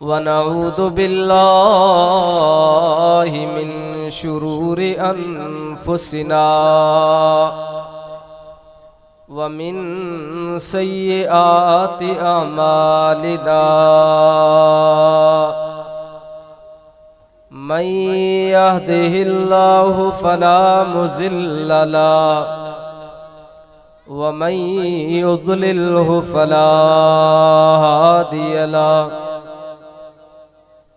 वनऊदु बिल्लाहि मिन शुरूरि अनफुसिना व मिन सय्यिआति अमालिना मन यहदिहिल्लाहु फला मुज़िल्ल लहु व मन युज़लिल्हु फला हादिय लहु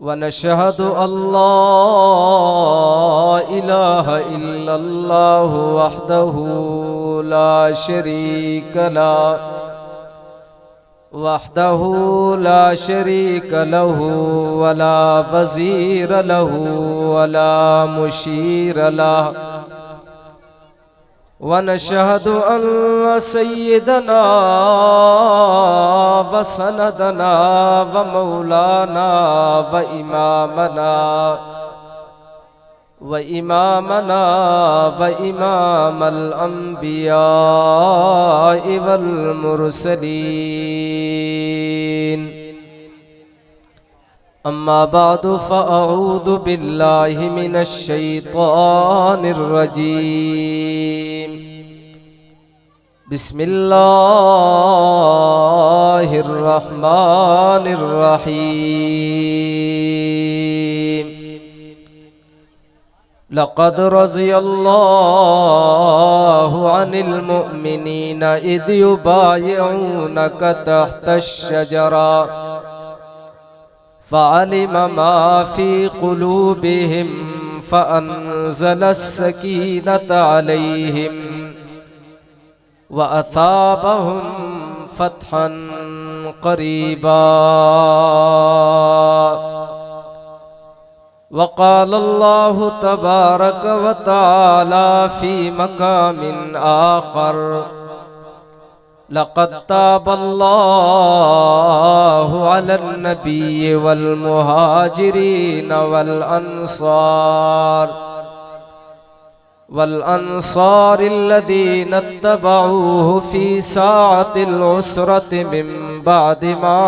व नशहदु अल्ला इलाहा इल्लल्लाहु वहदहु ला शरीक लहु वला वज़ीर लहु वला मुशीर लहु व नशहदु अन्न सय्यदना व सनदना व मौलाना व इमामल अंबिया वल मुरसलीन अम्मा बादु फ़अऊज़ु बिल्लाहि मिनश शैतानिर रजीम बिस्मिल्लाहिर रहमानिर रहीम लक़द रज़ियल्लाहु अनिल मुअमिनीना इज़ युबायिऊनका तहतश शजरा फ़अलिम मा फ़ी क़ुलूबिहिम फ़अन्ज़लस सकीनता अलैहिम व असाबहुम फ़तहन क़रीबा वक़ाल अल्लाहु तबारक व तआला फ़ी मक़ामिन आख़र लक़द ताबल्लाहु अलन नबिय्यि वल मुहाजिरीन वल अंसार अल्लज़ीना इत्तबऊहु फ़ी साअतिल उसरति मिन बअदि मा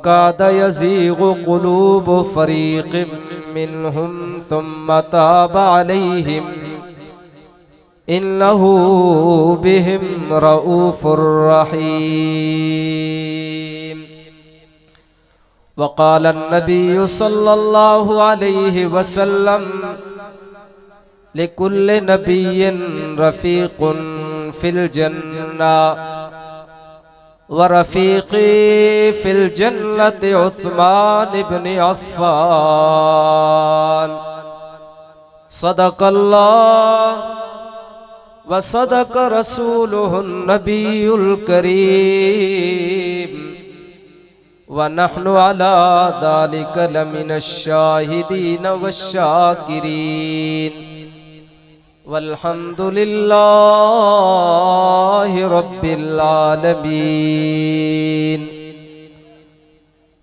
काद यज़ीग़ु क़ुलूबु फ़रीक़िम मिनहुम थुम्मा ताब अलैहिम इन्नहु बिहिम रऊफ़ुर रहीम वक़ाल अन्नबिय्यु सल्लल्लाहु अलैहि वसल्लम लिकुल्लि नबिय्यिन रफ़ीक़ुन फ़िल जन्नह व रफ़ीक़ी फ़िल जन्नति उस्मान इब्न अफ़्फ़ान सदक़ल्लाह व सदक़ रसूलुहुन नबियुल करीम व नहनु अला ज़ालिका लमिनश शाहिदीन वश्शाकिरीन वल्हम्दुलिल्लाहि रब्बिल आलमीन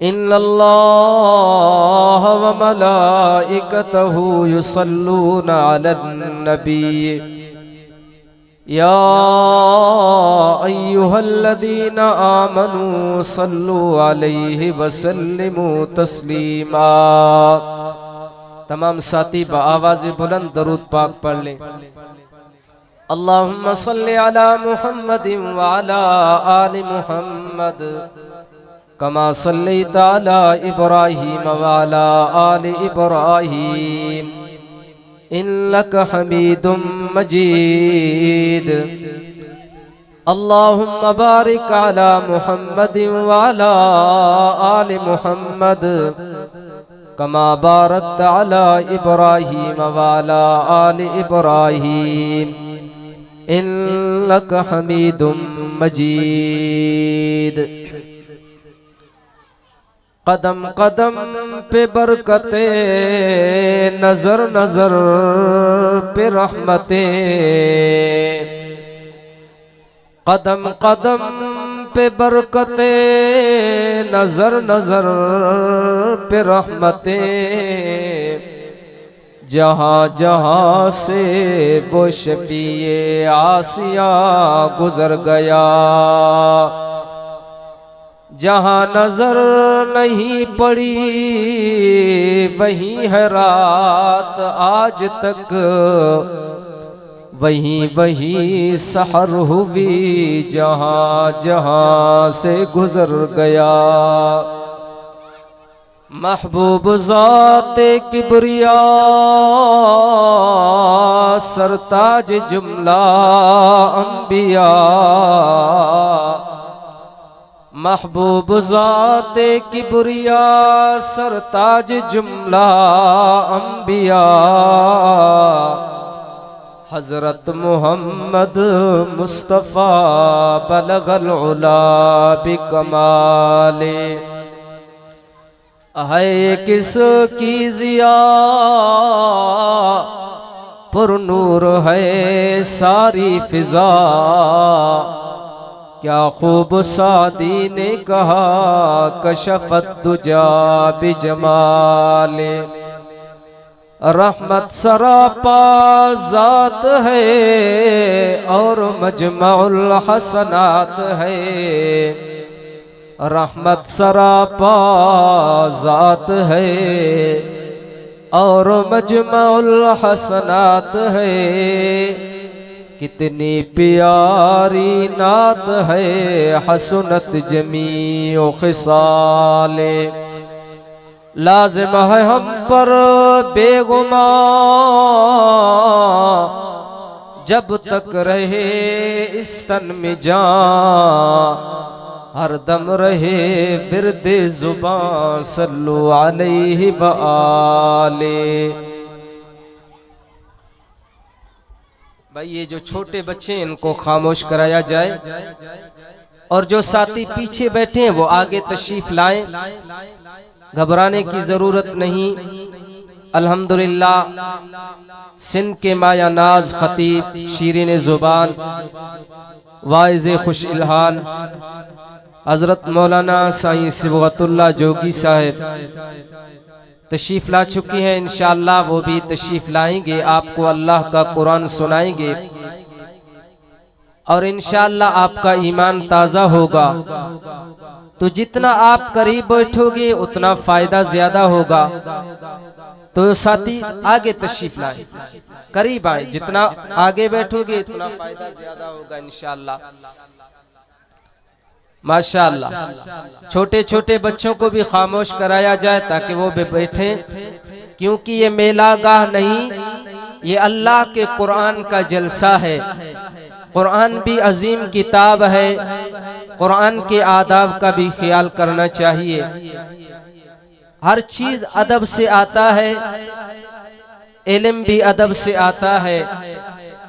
इन्नल्लाहा व मलाइकतहु युसल्लूना अलन नबी या अय्युहल्लज़ीना आमनू सल्लु अलैहि वसल्लिमू तस्लीमा। तमाम साथी बआवाज़ बुलंद दरूद पाक पढ़ लें। अल्लाहुम्मा सल्लि अला मुहम्मदिन व अला आलि मुहम्मद कमा सल्लैता अला इब्राहीम व अला आलि इब्राहीम इन्नका हमीदुम मजीद। अल्लाहुम्मा बारिक अला मुहम्मदिन व अला आलि मुहम्मद कमा बारकता अला इब्राहीम व अला आलि इब्राहीम इन्नका हमीदुम मजीद। कदम कदम पे बरकते नजर नजर पे रहमते, कदम कदम पे बरकते नजर नजर पे रहमते, जहाँ जहाँ से वो शफीए आसिया गुजर गया, जहाँ नजर नहीं पड़ी वहीं है रात आज तक, वहीं वहीं सहर हुई जहाँ जहाँ से गुजर गया। महबूब ज़ाते किबरिया सरताज जुमला अंबिया, महबूब ज़ाते किबरिया सरताज जुमला अंबिया, हज़रत मुहम्मद मुस्तफ़ा बलगल उला बिकमाले। है किसकी ज़िया पुरनूर है सारी फिजा, क्या खूब सादी ने कहा कशफत दुजा बिजमाले। रहमत सरापा ज़ात है और मजमाउल हसनात है, रहमत सरापा ज़ात है और मजमाउल हसनात है। कितनी प्यारी नात है हसनत जमीओ खिसाले। लाज़िम है हम पर बेगुमा जब तक रहे इस तन में जान, हर दम रहे विरदे जुबान सल्लु अलैहि व आले। भाई ये जो छोटे बच्चे हैं इनको खामोश कराया जाए और जो साथी पीछे बैठे हैं वो आगे तशरीफ लाएं, घबराने की जरूरत नहीं। अल्हम्दुलिल्लाह सिंध के माया नाज खतीब शीरीन जुबान वाइज़े खुश इल्हान हजरत मौलाना साईं सिबगतुल्लाह जोगी साहब तशरीफ ला चुकी हैं। इंशाअल्लाह वो भी तशरीफ लाएंगे, आपको अल्लाह का कुरान सुनाएंगे और इंशाअल्लाह आपका ईमान ताज़ा होगा। तो जितना आप करीब बैठोगे उतना फायदा ज्यादा होगा। तो साथी आगे तशरीफ लाए, करीब आए, जितना आगे बैठोगे उतना फायदा ज्यादा होगा इंशाअल्लाह। माशाअल्लाह छोटे छोटे बच्चों को भी खामोश कराया जाए ताकि वो भी बैठे, क्योंकि ये मेला गाह नहीं, ये अल्लाह के कुरान का जलसा है। कुरान भी अजीम किताब है, कुरान के आदाब का भी ख्याल करना चाहिए। हर चीज अदब से आता है, इल्म भी अदब से आता है,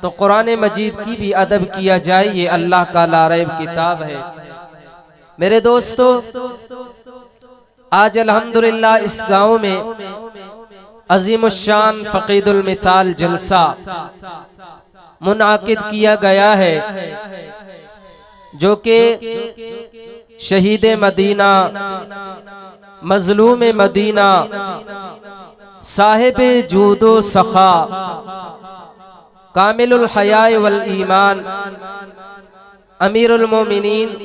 तो कुरान मजीद की भी अदब किया जाए, ये अल्लाह का लारैब किताब है। मेरे दोस्तों आज अल्हम्दुलिल्लाह इस गांव में अजीमुश्शान फकीदुल मिसाल जलसा मुनाकिद किया गया है, जो कि शहीद मदीना मजलूम मदीना साहिब जूदो सखा कामिलुल हयाए वल ईमान अमीरुल मोमिनीन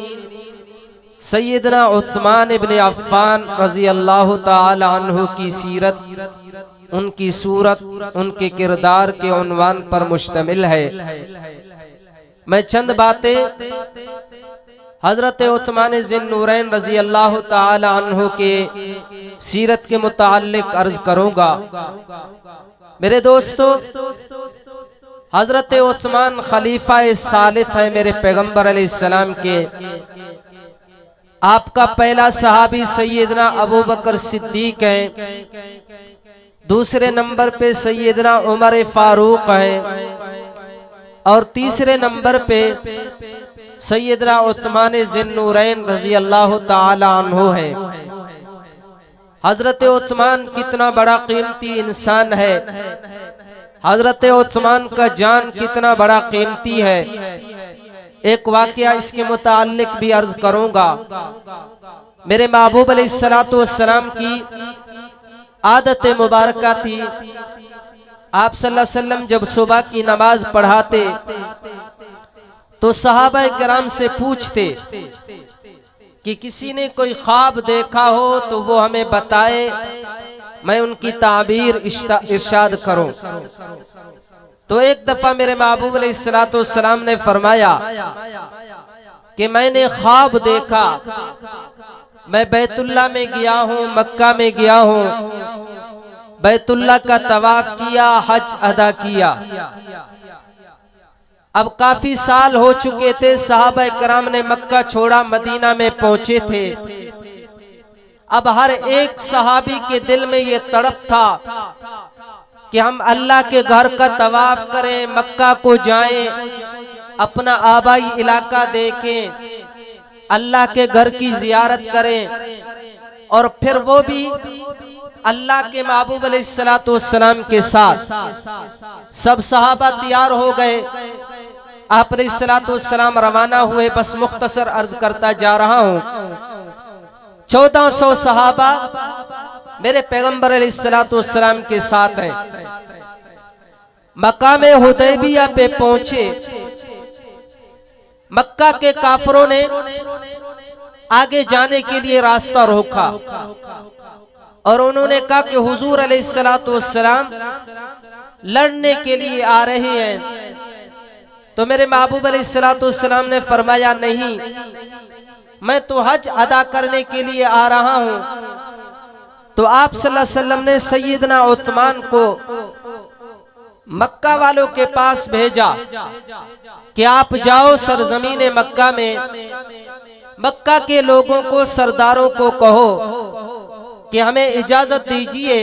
सैयदना उस्मान इब्न अफ़्फ़ान रज़ी अल्लाह ताला अन्हु की सीरत, उनकी सूरत, उनके किरदार के उन्वान पर मुश्तमिल है। मैं चंद बातें हजरत उस्मान ज़िन्नूरैन रज़ी अल्लाह ताला अन्हु के सीरत के मुताल्लिक अर्ज करूंगा। मेरे दोस्तों हजरत उस्मान खलीफा सालिस है मेरे पैगंबर अलैहिस्सलाम के। आपका पहला सहाबी सैयदना अबू बकर सिद्दीक है, दूसरे नंबर पे सैयदना उमर फारूक है और तीसरे नंबर पे सैयदना उस्मान ज़िन्नूरैन रज़ी अल्लाह ताला अन्हु है। हजरत उस्मान कितना बड़ा कीमती इंसान है, हजरत उस्मान का जान कितना बड़ा कीमती है। एक वाकया इसके मुताल्लिक भी अर्ज करूंगा। मेरे महबूब अलैहिस्सलातु वस्सलाम की आदत मुबारका थी, आप सल्लल्लाहु अलैहि वसल्लम जब सुबह की नमाज पढ़ाते तो सहाबा किराम से पूछते कि किसी ने कोई ख्वाब देखा हो तो वो हमें बताए, मैं उनकी ताबीर इरशाद करूं। तो एक दफा मेरे महबूब अलैहिस्सलाम ने फरमाया कि मैंने ख्वाब देखा, मैं बैतुल्लाह में गया हूँ, मक्का में गया हूँ, बैतुल्लाह का तवाफ किया, हज अदा किया। अब काफी साल हो चुके थे, सहाबा कराम ने मक्का छोड़ा, मदीना में पहुंचे थे। अब हर एक सहाबी के दिल में ये तड़प था कि हम अल्लाह के घर का तवाफ करें, मक्का को जाएं, अपना आबाई इलाका देखें, अल्लाह के घर की जियारत करें और फिर वो भी अल्लाह के महबूब अलैहिस्सलाम के साथ। सब सहाबा तैयार हो गए, आप अलैहिस्सलाम रवाना हुए। बस मुख्तसर अर्ज करता जा रहा हूँ, 1400 सहाबा मेरे पैगंबर अलैहिस्सलाम के साथ हैं। मकामे हुदैबिया पे पहुंचे, मक्का के काफरों ने आगे जाने के लिए रास्ता रोका और उन्होंने कहा कि हुजूर अलैहिस्सलाम लड़ने के लिए आ रहे हैं। तो मेरे महबूब अलैहिस्सलाम ने फरमाया, नहीं, मैं तो हज अदा करने के लिए आ रहा हूं। तो आप सल्लल्लाहु अलैहि वसल्लम ने सैयदना उस्मान को मक्का वालों के पास भेजा कि आप जाओ सरजमीन मक्का में, मक्का के लोगों को, सरदारों को कहो कि हमें इजाजत दीजिए,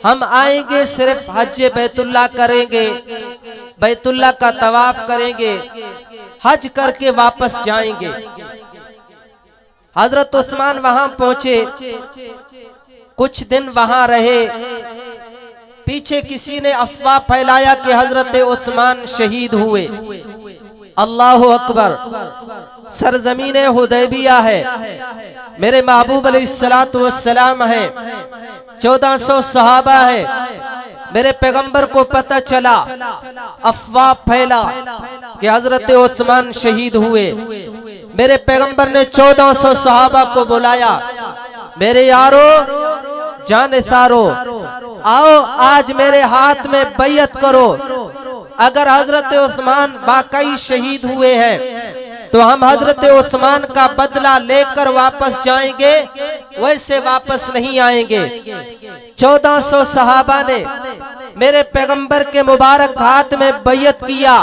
हम आएंगे, सिर्फ हज बैतुल्लाह करेंगे, बैतुल्लाह का तवाफ करेंगे, हज करके वापस जाएंगे। हजरत उस्मान वहां पहुंचे, कुछ दिन वहां रहे। पीछे किसी ने अफवाह फैलाया कि हजरत उस्मान शहीद हुए। अल्लाह अकबर। सरजमीन हुदैबिया है, मेरे महबूब अलैहिस्सलाम है, 1400 सहाबा है। मेरे पैगंबर को पता चला, अफवाह फैला कि हजरत उस्मान शहीद हुए। मेरे पैगंबर ने 1400 सहाबा को बुलाया, मेरे यारो, जानसारो, आओ आज मेरे हाथ में बैयत करो। अगर हजरत उस्मान वाकई शहीद हुए हैं तो हम हजरत उस्मान का बदला लेकर वापस जाएंगे, वैसे वापस नहीं आएंगे। 1400 सहाबा ने मेरे पैगंबर के मुबारक हाथ में बैयत किया।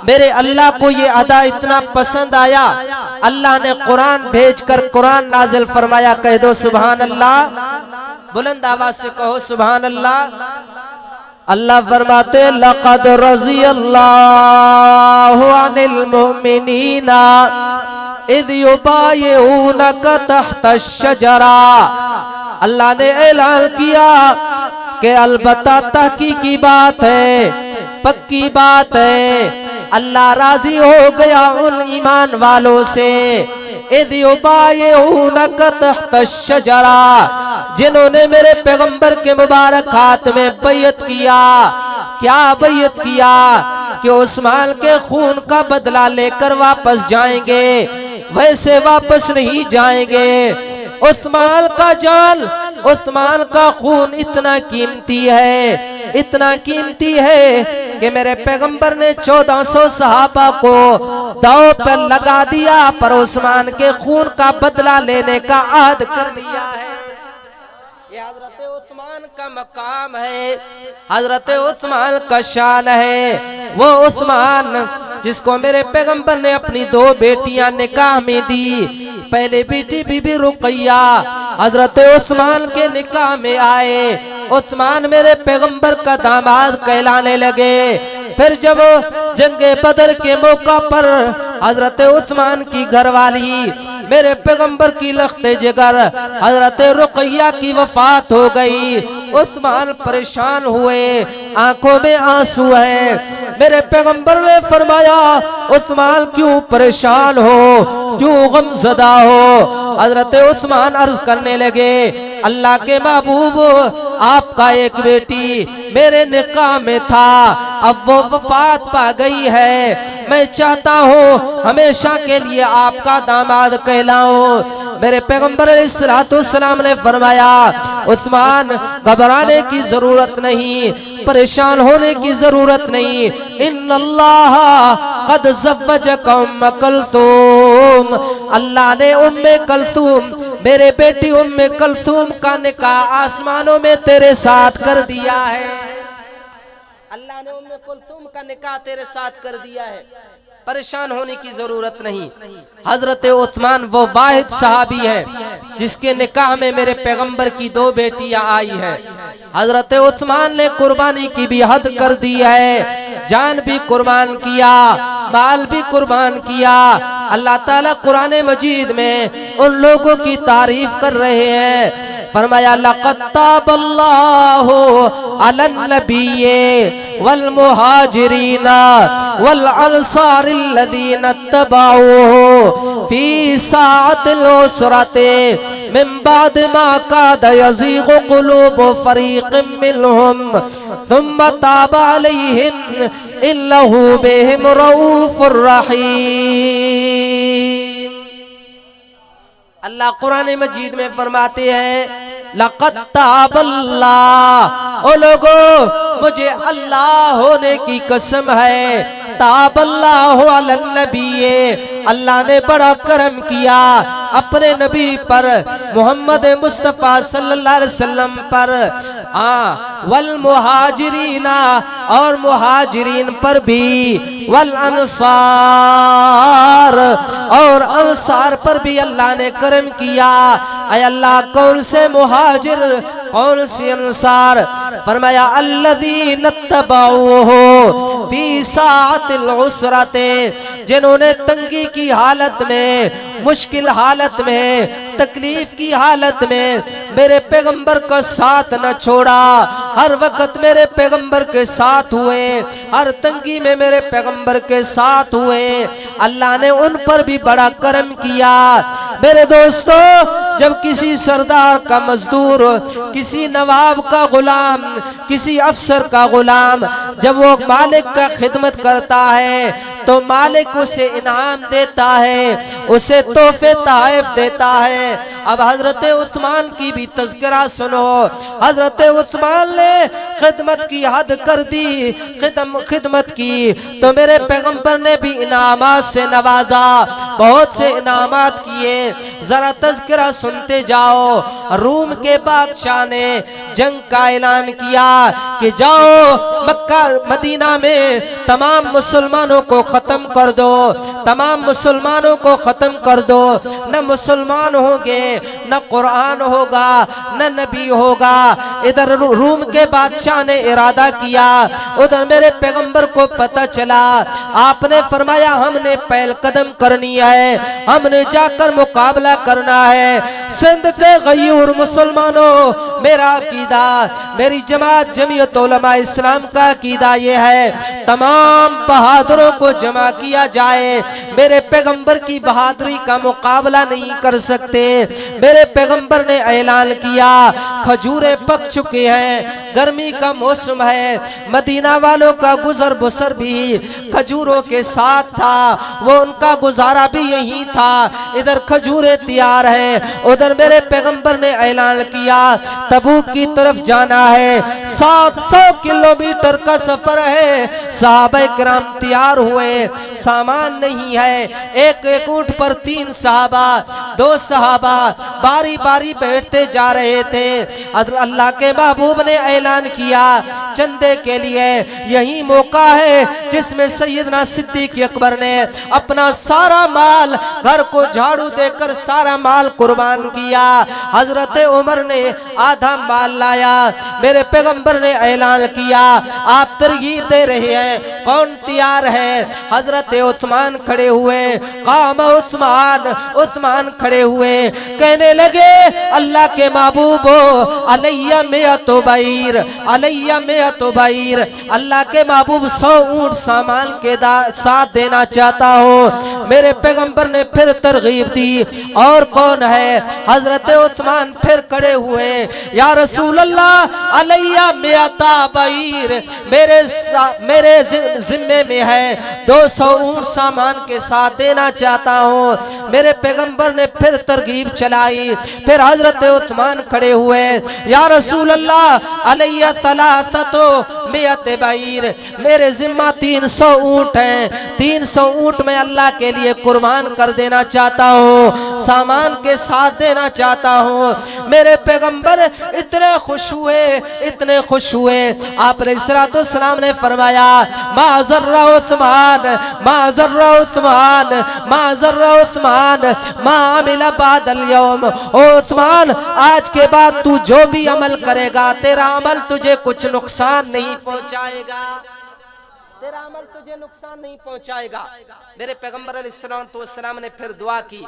मेरे अल्लाह को ये अदा इतना पसंद आया, अल्लाह ने कुरान भेजकर कुरान नाजिल फरमाया। कह दो सुभान अल्लाह, बुलंद आवाज से कहो सुभान अल्लाह। अल्लाह फरमाते, लक़द रज़ियल्लाहु अनिल मुमिनीना इज़ युबायिऊनका तहता शजरा। अल्लाह ने ऐलान किया कि अलबत्ता तहकीकी बात है, पक्की बात है, अल्लाह राजी हो गया उन ईमान वालों से, इज़ युबायिऊनका तहता शजरा, जिन्होंने मेरे पैगंबर के मुबारक हाथ में बैयत किया। क्या बैयत किया? कि उस्मान के खून का बदला लेकर वापस जाएंगे, वैसे वापस नहीं जाएंगे। उस्मान का जान, उस्मान का खून इतना कीमती है, इतना कीमती है कि मेरे पैगंबर ने 1400 सहाबा को दांव पर लगा दिया, पर उस्मान के खून का बदला लेने का अहद कर लिया है। ये हजरत उस्मान का मकाम है, हजरत उस्मान का शान है। वो उस्मान जिसको मेरे पैगंबर ने अपनी 2 बेटियां निकाह में दी। पहले बेटी बीबी रुकैया हजरत उस्मान के निकाह में आए। उस्मान मेरे पैगंबर का दामाद कहलाने लगे। फिर जब जंगे बदर के मौका पर हजरत उस्मान की घरवाली मेरे पैगंबर की लख्ते जिगर हजरत रुकैया की वफात हो गई। उस्मान परेशान हुए, आंखों में आंसू है। मेरे पैगंबर ने फरमाया, उस्मान क्यों परेशान हो, क्यों गमज़दा हो? हजरत उस्मान अर्ज करने लगे, अल्लाह के महबूब, आपका एक बेटी मेरे निकाह में था, अब वो वफात पा गई है। मैं चाहता हूँ हमेशा के लिए आपका दामाद कहलाऊं। मेरे पैगंबर अलैहिस्सलाम ने फरमाया, उस्मान घबराने की जरूरत नहीं, परेशान होने की जरूरत नहीं। इन्नल्लाह कद ज़व्वजका उम्म कल्सूम, अल्लाह ने उम्मे कल्सूम, मेरे बेटी उम्मे कल्सूम का निकाह आसमानों में तेरे साथ कर दिया है। अल्लाह ने उम्मे कुलथुम का निकाह तेरे साथ कर दिया है, परेशान होने की जरूरत नहीं। हजरत उस्मान वो वाहिद सहाबी है जिसके निकाह में मेरे पैगंबर की 2 बेटियां आई है। हजरत उस्मान ने कुर्बानी की भी हद कर दी है, जान भी कुर्बान किया, माल भी कुर्बान किया। अल्लाह ताला कुरान मजीद में उन लोगों की तारीफ कर रहे हैं। फरमाया, लक़द ताबल्लाहु अलन नबिय्य वल मुहाजिरीना वल अंसारिल्लज़ीना तबऊहु फी साअतिल उसरति मिन बाद मा काद यज़ीगु क़ुलूबु फ़रीक़िम मिनहुम सुम्मा ताब अलैहिम इन्नहु बिहिम रऊफ़ुर रहीम। अल्लाह कुरान मजीद में फरमाते हैं, लक़द ताबल्लाह, ओ लोगो मुझे अल्लाह होने की कसम है, ताबल्लाहु अलन नबिय्य, अल्लाह ने बड़ा करम किया अपने नबी पर, मोहम्मद मुस्तफ़ा सल्लल्लाहु अलैहि वसल्लम पर, वल मुहाजिरीना, और मुहाजिरीन पर भी, वल अंसार, और अंसार पर भी अल्लाह ने करम किया। ऐ अल्लाह, कौन से मुहाजिर, कौन सी अंसार? फरमाया, अल्लज़ीना तबऊहु फी साअतिल उसरति, जिन्होंने तंगी की हालत में, मुश्किल हालत में, तकलीफ की हालत में मेरे पैगंबर का साथ न छोड़ा, हर वक्त मेरे पैगंबर के साथ हुए, हर तंगी में मेरे पैगंबर के साथ हुए। अल्लाह ने उन पर भी बड़ा करम किया। मेरे दोस्तों, जब किसी सरदार का मजदूर, किसी नवाब का गुलाम, किसी अफसर का गुलाम, जब वो मालिक का खिदमत करता है तो मालिक उसे इनाम देता है, उसे तोहफे तोहफ देता है। अब हजरत उस्मान की भी तज़किरा सुनो। हजरत उस्मान ने खिदमत की हद कर दी, खिदमत की, तो मेरे पैगंबर ने भी इनामात से नवाजा, बहुत से इनामात किए। जरा तज़किरा सुनते जाओ। रूम के बादशाह ने जंग का ऐलान किया कि जाओ मक्का मदीना में तमाम मुसलमानों को खत्म कर दो, तमाम मुसलमानों को खत्म कर दो। न मुसलमान होंगे, न कुरान होगा, न नबी होगा। इधर रूम के बादशाह ने इरादा किया, उधर मेरे पैगंबर को पता चला। आपने फरमाया, हमने पहल कदम करनी है, हमने जाकर मुकाबला करना है। सिंध के गयूर मुसलमानों, मेरा अकीदा, मेरी जमात जमीयत उलमा इस्लाम का अकीदा ये है, तमाम बहादुरों को जमा किया जाए। मेरे पैगंबर की बहादुरी का मुकाबला नहीं कर सकते। मेरे पैगंबर ने ऐलान किया, खजूरें पक चुके हैं, गर्मी का मौसम है, मदीना वालों का गुजर बसर भी खजूरों के साथ था, वो उनका गुजारा भी यही था। इधर खजूरें तैयार है, उधर मेरे पैगंबर ने ऐलान किया, तबूक की तरफ जाना है, 700 किलोमीटर का सफर है। सहाबा किराम तैयार हुए, सामान नहीं है, एक एक ऊंट पर 3 सहाबा, 2 सहाबा बारी बारी बैठते जा रहे थे। अल्लाह के महबूब ने ऐलान किया, चंदे के लिए यही मौका है जिसमें सैयदना सिद्दीक अकबर ने अपना सारा माल, घर को झाड़ू देकर सारा माल कुर्बान किया। हजरत उमर ने आधा माल लाया। मेरे पैगंबर ने ऐलान किया, आप तरगीब दे रहे हैं, कौन तैयार है? हजरत उस्मान खड़े हुए, काम उस्मान, उस्मान खड़े हुए, कहने लगे अल्लाह के महबूबो अलैया मियतो बैर, अलैया मियतो बैर, अल्लाह के महबूब 100 ऊंट सामान के साथ देना चाहता हो। मेरे पैगंबर ने फिर तरगीब दी। और कौन है? हजरत उस्मान फिर खड़े हुए, या रसूल अल्लाह अलैया मियता बैर, मेरे जिम्मे में है 200 ऊंट सामान के साथ देना चाहता हूँ। मेरे पैगंबर ने फिर तरगीब चलाई। फिर हजरत उस्मान खड़े हुए, या रसूल अल्लाह अलैया तलाततो मियत बैर, मेरे जिम्मा 300 ऊंट हैं, 300 ऊंट मैं अल्लाह के लिए कुर्बान कर देना चाहता हूँ, सामान के साथ देना चाहता हूँ। मेरे पैगंबर इतने खुश हुए, इतने खुश हुए। आपने सलाम ने फरमाया माज़र्रा उस्मान, माज़र्रा उस्मान, माज़र्रा उस्मान, मा अमिला बादल यौम। ओ उस्मान, आज के बाद तू जो भी अमल करेगा, तेरा अमल तुझे कुछ नुकसान नहीं पहुंचाएगा, तेरा अमल तुझे नुकसान नहीं पहुंचाएगा। मेरे पैगंबर अलैहिस्सलाम ने फिर दुआ की,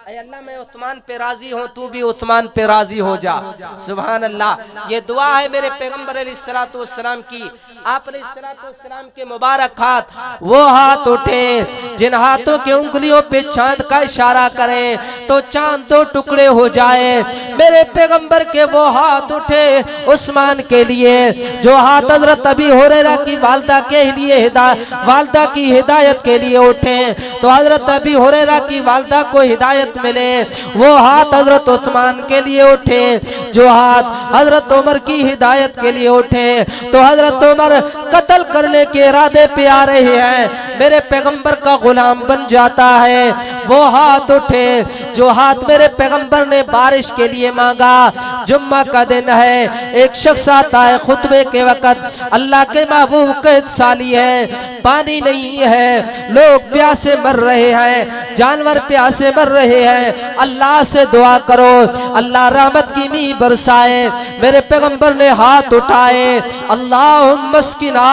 ऐ अल्लाह मैं उस्मान पे राजी हूँ, तू भी उस्मान पे राजी हो जा। सुभान अल्लाह। ये दुआ है मेरे पैगंबर अलैहिस्सलाम की। आप अलैहिस्सलाम के मुबारक हाथ, वो हाथ उठे जिन हाथों के उंगलियों पे चांद का इशारा करे तो चांद 2 टुकड़े हो जाए। मेरे पैगंबर के वो हाथ उठे उस्मान के लिए, जो हाथ हजरत अबी हुरैरा की वालदा के लिए, वालदा की हिदायत के लिए उठे, तो हजरत अबी हुरैरा की वालदा को हिदायत मिले। वो हाथ हजरत उस्मान के लिए उठे, जो हाथ हजरत उमर की हिदायत के लिए उठे, तो हजरत उमर कत्ल करने के इरादे पे आ रहे हैं, मेरे पैगंबर का गुलाम बन जाता है। वो हाथ उठे जो हाथ मेरे पैगंबर ने बारिश के लिए मांगा। जुम्मा का दिन है, एक शख्स आता है खुतबे के वक्त, अल्लाह के महबूब का साली है, पानी नहीं है, लोग प्यासे मर रहे हैं, जानवर प्यासे मर रहे हैं, अल्लाह से दुआ करो अल्लाह रहमत की मींह बरसाए। मेरे पैगंबर ने हाथ उठाए, अल्लाहुम्मा अस्किना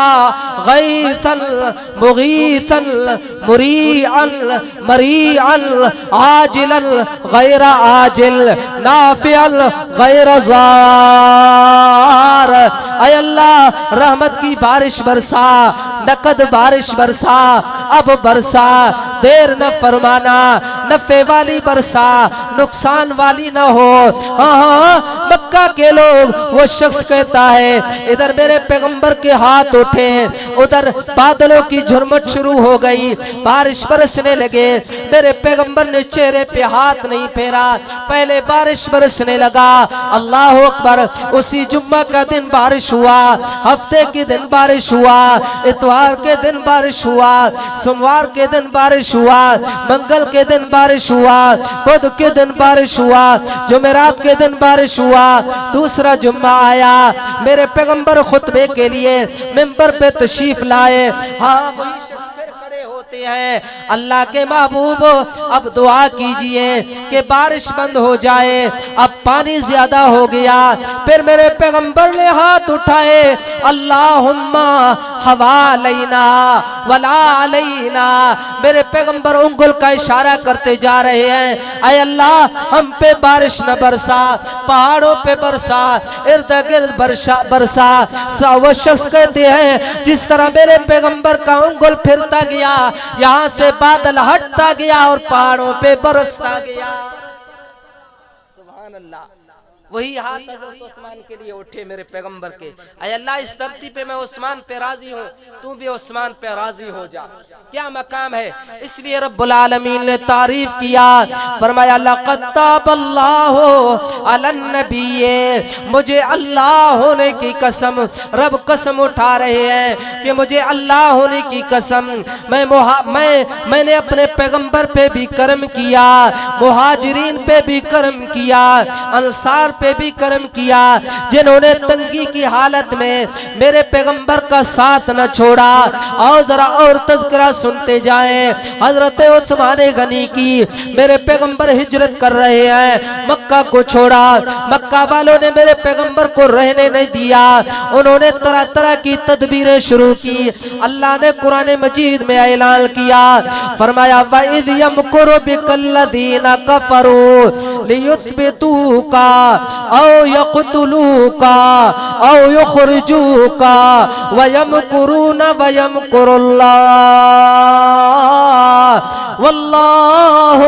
गैसन मुगीसन मुरीअन मरीअन आजिलन गैरा आजिल नाफिअन गैरा जार। ऐ अल्लाह रहमत की बारिश बरसा, नकद बारिश बरसा, अब बरसा, देर न फरमाना, नफे वाली बरसा, नुकसान वाली न हो। हाँ, मक्का के लोग, वो शख्स कहता है इधर मेरे पैगंबर के हाथ उठे, उधर बादलों की झुरमुट शुरू हो गई, बारिश बरसने लगे। मेरे पैगंबर ने चेहरे पे हाथ नहीं फेरा, पहले बारिश बरसने लगा। अल्लाह अकबर। उसी जुम्मा का दिन बारिश हुआ, हफ्ते के दिन बारिश हुआ, इतवार के दिन बारिश हुआ, सोमवार के दिन बारिश हुआ, मंगल के दिन बारिश हुआ, बुध के दिन बारिश हुआ, जुमेरात के दिन बारिश हुआ। दूसरा जुम्मा आया, मेरे पैगंबर खुतबे के लिए मिंबर पे तशरीफ लाए। हाँ, वही शख्स फिर खड़े होते हैं, अल्लाह के महबूब अब दुआ कीजिए कि बारिश बंद हो जाए, अब पानी ज्यादा हो गया। फिर मेरे पैगंबर ने हाथ उठाए, अल्लाहुम्मा हवा अलैना वला अलैना। मेरे पैगंबर उंगल का इशारा करते जा रहे हैं, ऐ अल्लाह हम पे बारिश न बरसा, पहाड़ों पे बरसा, इर्द गिर्द बरसा। वो शख्स कहते हैं जिस तरह मेरे पैगंबर का उंगल फिरता गया, यहाँ से बादल हटता गया और पहाड़ों पे बरसता गया। सुभान अल्लाह। वही हाथ हज़रत उस्मान के लिए उठे मेरे पैगंबर के, ऐ अल्लाह इस धरती पे मैं उस्मान पे राजी हूँ, तू भी उस्मान पे राजी हो जा। क्या मकाम है। इसलिए रब्बुल आलमीन ने तारीफ किया, फरमाया लक़द ताबल्लाहु अलन नबी। मुझे अल्लाह होने की कसम, रब कसम उठा रहे हैं कि मुझे अल्लाह होने की कसम, मैंने अपने पैगंबर पे भी कर्म किया, मुहाजिरीन पे भी कर्म किया, अंसार पे भी कर्म किया, जिन्होंने तंगी की हालत में मेरे पैगंबर का साथ न छोड़ा। और जरा और तज़किरा सुनते जाएं हजरत उस्मान गनी की। मेरे पैगंबर हिजरत कर रहे हैं, मक्का को छोड़ा, मक्का वालों ने मेरे पैगंबर को रहने नहीं दिया, उन्होंने तरह तरह की तदबीरें शुरू की। अल्लाह ने कुरान मजीद में ऐलान किया, फरमाया वइज़ यमकुरु बिकल्लज़ीना कफरू लियुथबितूका औ यक़्तुलूका औ युख़रिजूका व यमकुरूना व यमकुरुल्लाह वल्लाहु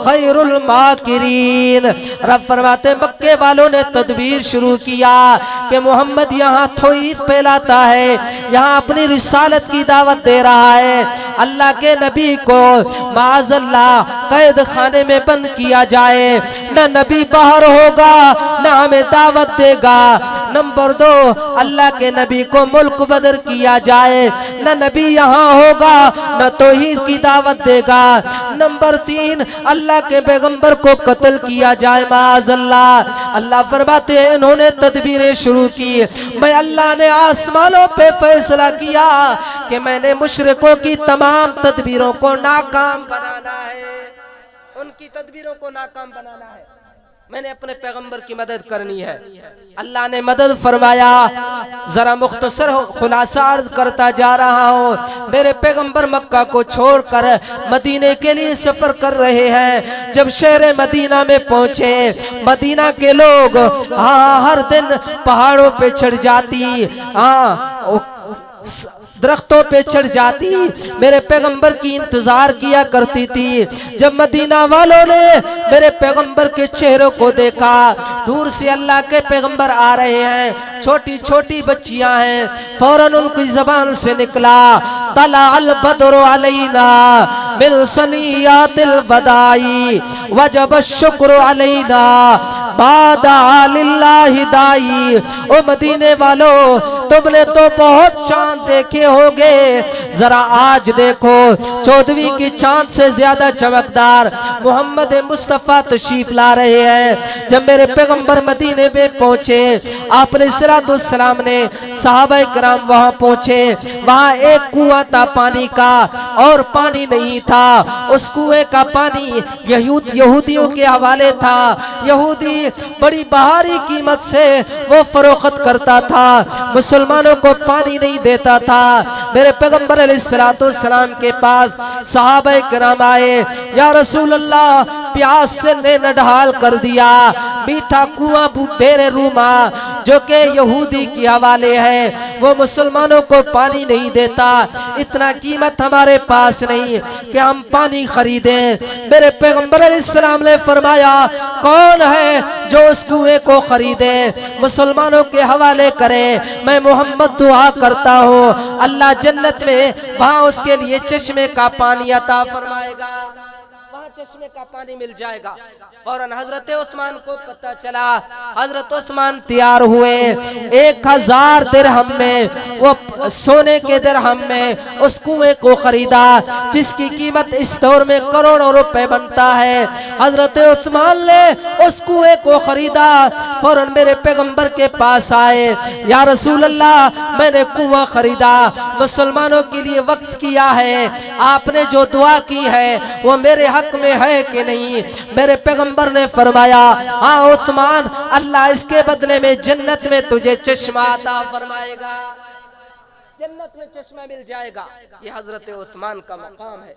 खैरुल माकिरीन। रब फरमाते मक्के वालों ने तदबीर शुरू किया कि मोहम्मद यहाँ तौहीद फैलाता है, यहाँ अपनी रिसालत की दावत दे रहा है। अल्लाह के नबी को माअज़ल्लाह कैद खाने में बंद किया जाए, न नबी बाहर होगा न हमें दावत देगा। नंबर 2, अल्लाह के नबी को मुल्क बदर किया जाए, न नबी यहाँ होगा न तौहीद की दावत देगा। नंबर 3, अल्लाह के पैगंबर को कत्ल किया जाए माअज़ल्लाह। अल्लाह फरमाते हैं इन्होंने तदबीरें शुरू की, मैं अल्लाह ने आसमानों पे फैसला किया कि मैंने मुशरिकों की तमाम तदबीरों को नाकाम बनाना है, उनकी तदबीरों को नाकाम बनाना है, मैंने अपने पैगंबर की मदद करनी है। अल्लाह ने मदद फरमाया। जरा मुख्तसर खुलासा अर्ज करता जा रहा हूँ। मेरे पैगंबर मक्का को छोड़कर मदीने के लिए सफर कर रहे हैं। जब शहर मदीना में पहुंचे, मदीना के लोग हर दिन पहाड़ों पे चढ़ जाती, दरख्तों पे चढ़ जाती, मेरे पैगंबर की इंतजार किया करती थी। जब मदीना वालों ने मेरे पैगंबर के चेहरों को देखा, दूर से अल्लाह के पैगंबर आ रहे हैं, छोटी छोटी बच्चियां हैं, फौरन उनकी जबान से निकला तला अल बदर अलैना मिन सनियातिल बदाई वजब शुक्र अलैना बादा लिल्लाहि दाई। ओ मदीने वालों, तुमने तो बहुत चांद देखे होगे, जरा आज देखो 14वीं की चांद से ज्यादा चमकदार मोहम्मद मुस्तफा तशरीफ ला रहे हैं। जब मेरे पैगंबर मदीने में पहुंचे, आपने सलाम ने सहाबाए किराम वहां पहुंचे, वहां एक कुआं था पानी का और पानी नहीं था। उस कुएं का पानी यहूदियों के हवाले था। यहूदी बड़ी भारी कीमत से वो फरोख्त करता था, मुसलमानों को पानी नहीं देता था। मेरे पैगंबर अलैहिस्सलाम के पास सहाबाए किराम आए, या रसूल अल्लाह, प्यास से ने नढाल कर दिया, मीठा कुआं बेरे रूमा जो कि यहूदी के हवाले है, वो मुसलमानों को पानी नहीं देता, इतना कीमत हमारे पास नहीं कि हम पानी खरीदे। मेरे पैगंबर अलैहिस्सलाम ने फरमाया, कौन है जो उस कुएं को खरीदे, मुसलमानों के हवाले करे। मैं मोहम्मद दुआ करता हूँ अल्लाह जन्नत में वहां उसके लिए चश्मे का पानी अता फरमाएगा, वहां चश्मे का पानी मिल जाएगा। फौरन हजरत उस्मान को पता चला, हजरत उस्मान तैयार हुए, 1000 दिरहम में, वो सोने के दिरहम में उस कुएं को खरीदा जिसकी कीमत इस दौर में करोड़ों रुपए बनता है। हजरत उस्मान ने उस कुएं को खरीदा, फौरन मेरे पैगंबर के पास आए, या रसूल अल्लाह, मैंने कुआं खरीदा, मुसलमानों के लिए वक्फ किया है, आपने जो दुआ की है वो मेरे हक में है कि नहीं? मेरे पैगंबर ने फरमाया, हाँ उस्मान, अल्लाह इसके बदले में जन्नत में तुझे चश्मा अता फरमाएगा, जन्नत में चश्मा मिल जाएगा। ये हजरत उस्मान का मकाम है।